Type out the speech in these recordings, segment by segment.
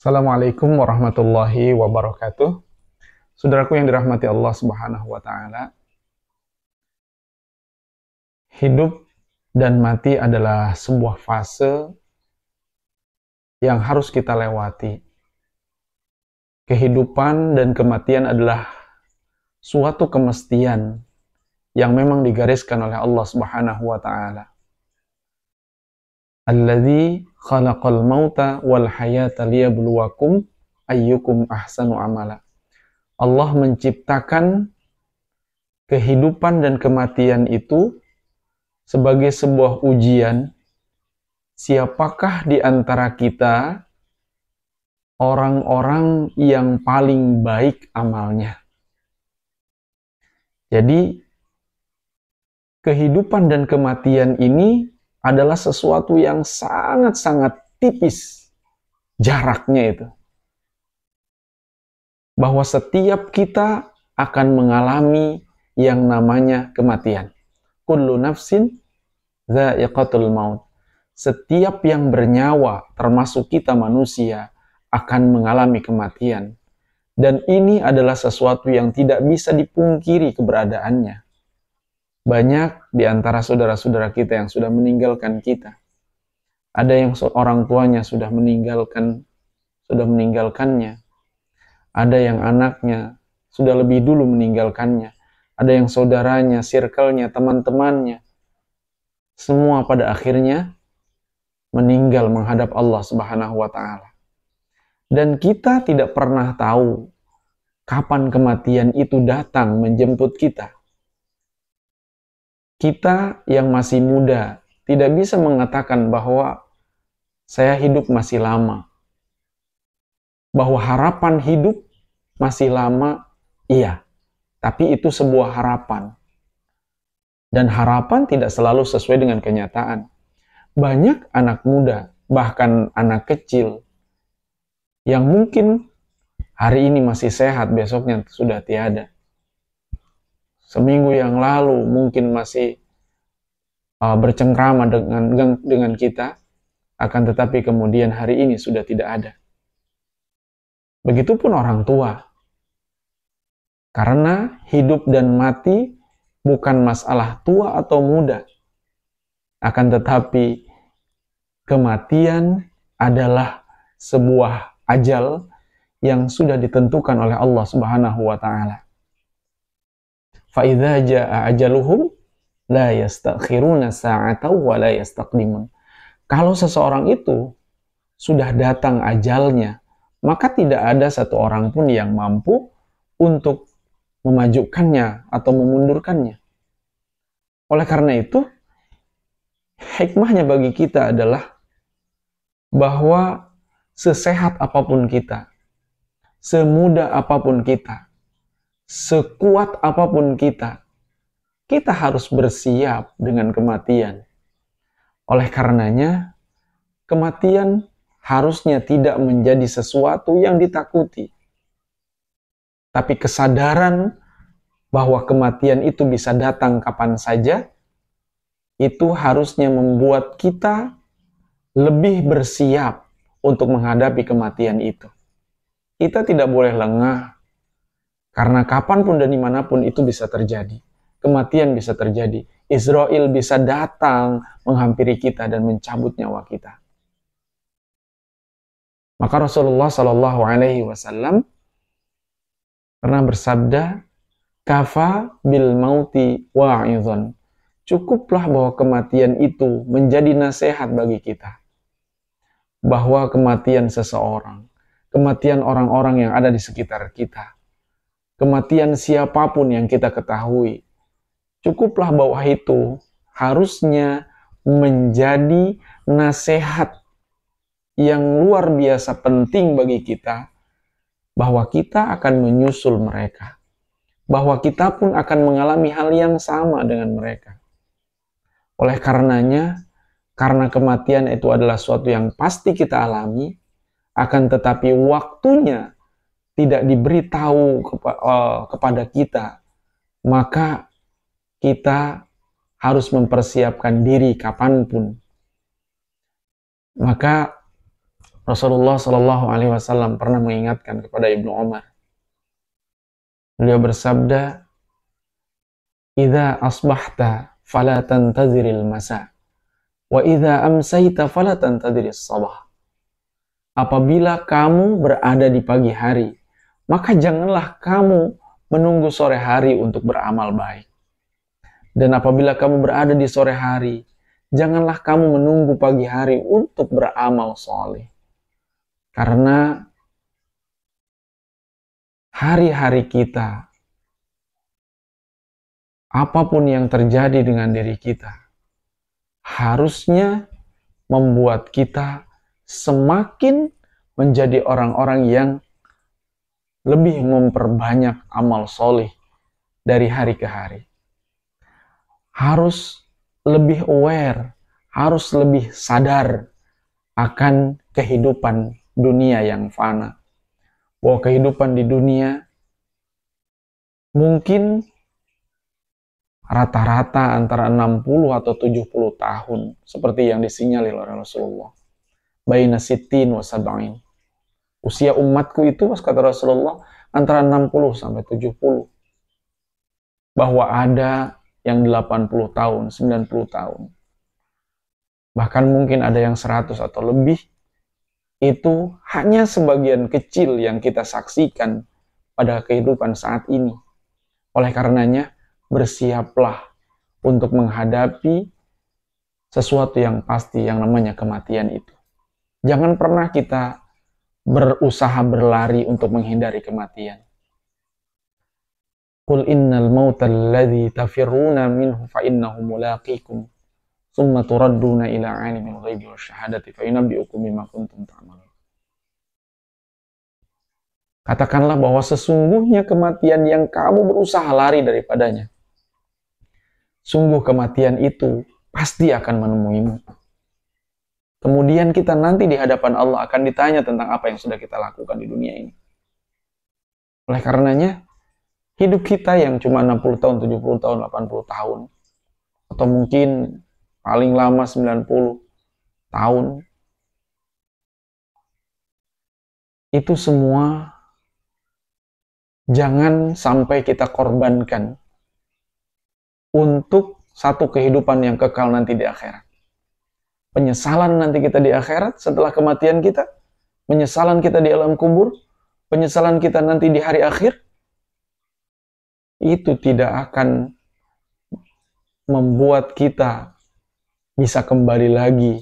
Assalamualaikum warahmatullahi wabarakatuh. Saudaraku yang dirahmati Allah Subhanahu wa taala. Hidup dan mati adalah sebuah fase yang harus kita lewati. Kehidupan dan kematian adalah suatu kemestian yang memang digariskan oleh Allah Subhanahu wa taala. Alladzi khalaqal mauta wal hayata liyabluwakum ayyukum ahsanu amala. Allah menciptakan kehidupan dan kematian itu sebagai sebuah ujian. Siapakah di antara kita orang-orang yang paling baik amalnya? Jadi, kehidupan dan kematian ini adalah sesuatu yang sangat-sangat tipis jaraknya itu. Bahwa setiap kita akan mengalami yang namanya kematian. Kullu nafsin dha'iqatul maut. Setiap yang bernyawa, termasuk kita manusia, akan mengalami kematian. Dan ini adalah sesuatu yang tidak bisa dipungkiri keberadaannya. Banyak di antara saudara-saudara kita yang sudah meninggalkan kita. Ada yang orang tuanya sudah meninggalkannya. Ada yang anaknya sudah lebih dulu meninggalkannya. Ada yang saudaranya, circle-nya, teman-temannya. Semua pada akhirnya meninggal menghadap Allah Subhanahu wa taala. Dan kita tidak pernah tahu kapan kematian itu datang menjemput kita. Kita yang masih muda tidak bisa mengatakan bahwa saya hidup masih lama. Bahwa harapan hidup masih lama, iya. Tapi itu sebuah harapan. Dan harapan tidak selalu sesuai dengan kenyataan. Banyak anak muda, bahkan anak kecil, yang mungkin hari ini masih sehat, besoknya sudah tiada. Seminggu yang lalu mungkin masih bercengkrama dengan kita, akan tetapi kemudian hari ini sudah tidak ada. Begitupun orang tua. Karena hidup dan mati bukan masalah tua atau muda. Akan tetapi kematian adalah sebuah ajal yang sudah ditentukan oleh Allah Subhanahu wa taala. فَإِذَا جَاءَ أَجَلُهُمْ لَا يَسْتَأْخِرُونَ سَاعَةً وَلَا يَسْتَقْدِمُونَ. Kalau seseorang itu sudah datang ajalnya, maka tidak ada satu orang pun yang mampu untuk memajukannya atau memundurkannya. Oleh karena itu, hikmahnya bagi kita adalah bahwa sesehat apapun kita, semuda apapun kita, sekuat apapun kita harus bersiap dengan kematian. Oleh karenanya, kematian harusnya tidak menjadi sesuatu yang ditakuti. Tapi kesadaran bahwa kematian itu bisa datang kapan saja, itu harusnya membuat kita lebih bersiap untuk menghadapi kematian itu. Kita tidak boleh lengah, karena kapanpun dan dimanapun itu bisa terjadi. Kematian bisa terjadi. Israel bisa datang menghampiri kita dan mencabut nyawa kita. Maka Rasulullah Shallallahu Alaihi Wasallam pernah bersabda, "Kafa bil mauti wa'idhon." Cukuplah bahwa kematian itu menjadi nasihat bagi kita. Bahwa kematian seseorang, kematian orang-orang yang ada di sekitar kita, kematian siapapun yang kita ketahui, cukuplah bahwa itu harusnya menjadi nasihat yang luar biasa penting bagi kita, bahwa kita akan menyusul mereka, bahwa kita pun akan mengalami hal yang sama dengan mereka. Oleh karenanya, karena kematian itu adalah suatu yang pasti kita alami, akan tetapi waktunya tidak diberitahu kepada kita, maka kita harus mempersiapkan diri kapanpun. Maka Rasulullah Shallallahu Alaihi Wasallam pernah mengingatkan kepada Ibnu Umar. Beliau bersabda, "Idza asbahta fala tantaziril masa, wa idza amsayta fala tantadiris sabah." Apabila kamu berada di pagi hari, maka janganlah kamu menunggu sore hari untuk beramal baik. Dan apabila kamu berada di sore hari, janganlah kamu menunggu pagi hari untuk beramal soleh. Karena hari-hari kita, apapun yang terjadi dengan diri kita, harusnya membuat kita semakin menjadi orang-orang yang lebih memperbanyak amal soleh dari hari ke hari. Harus lebih aware, harus lebih sadar akan kehidupan dunia yang fana. Bahwa kehidupan di dunia mungkin rata-rata antara 60 atau 70 tahun, seperti yang disinyalir oleh Rasulullah. Baina sittin wa sab'in. Usia umatku itu, kata Rasulullah, antara 60 sampai 70. Bahwa ada yang 80 tahun, 90 tahun. Bahkan mungkin ada yang 100 atau lebih. Itu hanya sebagian kecil yang kita saksikan pada kehidupan saat ini. Oleh karenanya, bersiaplah untuk menghadapi sesuatu yang pasti yang namanya kematian itu. Jangan pernah kita berusaha berlari untuk menghindari kematian. Qul innal mautal ladzi tafirruna minhu fa innahu mulaqikum tsumma turadduna ila 'alimil ghaibi wasyahadati fa yunabbi'ukum bima kuntum ta'malun. Katakanlah bahwa sesungguhnya kematian yang kamu berusaha lari daripadanya, sungguh kematian itu pasti akan menemuimu. Kemudian kita nanti di hadapan Allah akan ditanya tentang apa yang sudah kita lakukan di dunia ini. Oleh karenanya, hidup kita yang cuma 60 tahun, 70 tahun, 80 tahun, atau mungkin paling lama 90 tahun, itu semua jangan sampai kita korbankan untuk satu kehidupan yang kekal nanti di akhirat. Penyesalan nanti kita di akhirat setelah kematian kita, penyesalan kita di alam kubur, penyesalan kita nanti di hari akhir, itu tidak akan membuat kita bisa kembali lagi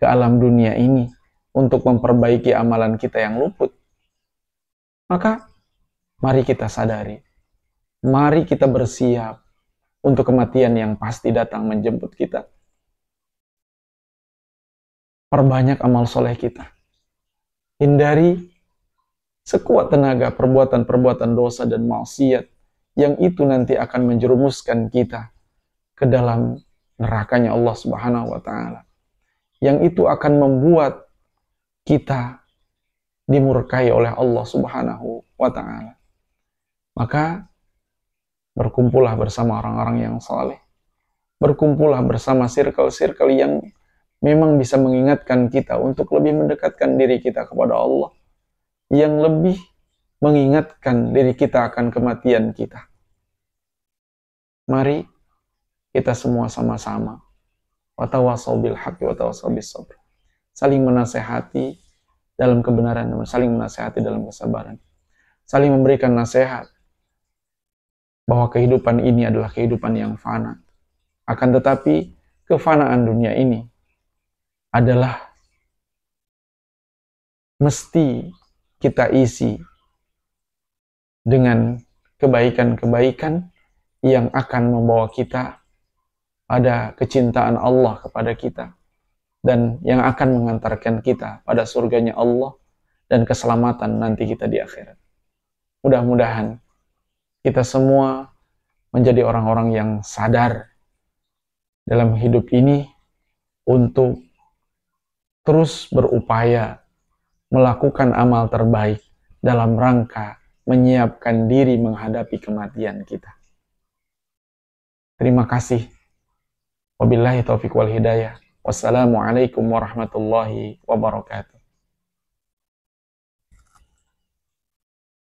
ke alam dunia ini untuk memperbaiki amalan kita yang luput. Maka mari kita sadari, mari kita bersiap untuk kematian yang pasti datang menjemput kita. Perbanyak amal soleh kita. Hindari sekuat tenaga perbuatan-perbuatan dosa dan maksiat yang itu nanti akan menjerumuskan kita ke dalam nerakanya Allah Subhanahu wa Ta'ala. Yang itu akan membuat kita dimurkai oleh Allah Subhanahu wa Ta'ala. Maka berkumpullah bersama orang-orang yang saleh. Berkumpullah bersama circle-circle yang memang bisa mengingatkan kita untuk lebih mendekatkan diri kita kepada Allah. Yang lebih mengingatkan diri kita akan kematian kita. Mari kita semua sama-sama watawasau bil haqqi watawasau bis sabr. Saling menasehati dalam kebenaran dan saling menasehati dalam kesabaran. Saling memberikan nasihat bahwa kehidupan ini adalah kehidupan yang fana. Akan tetapi, kefanaan dunia ini adalah mesti kita isi dengan kebaikan-kebaikan yang akan membawa kita pada kecintaan Allah kepada kita dan yang akan mengantarkan kita pada surganya Allah dan keselamatan nanti kita di akhirat. Mudah-mudahan kita semua menjadi orang-orang yang sadar dalam hidup ini untuk terus berupaya melakukan amal terbaik dalam rangka menyiapkan diri menghadapi kematian kita. Terima kasih. Wabillahi taufiq wal hidayah. Wassalamualaikum warahmatullahi wabarakatuh.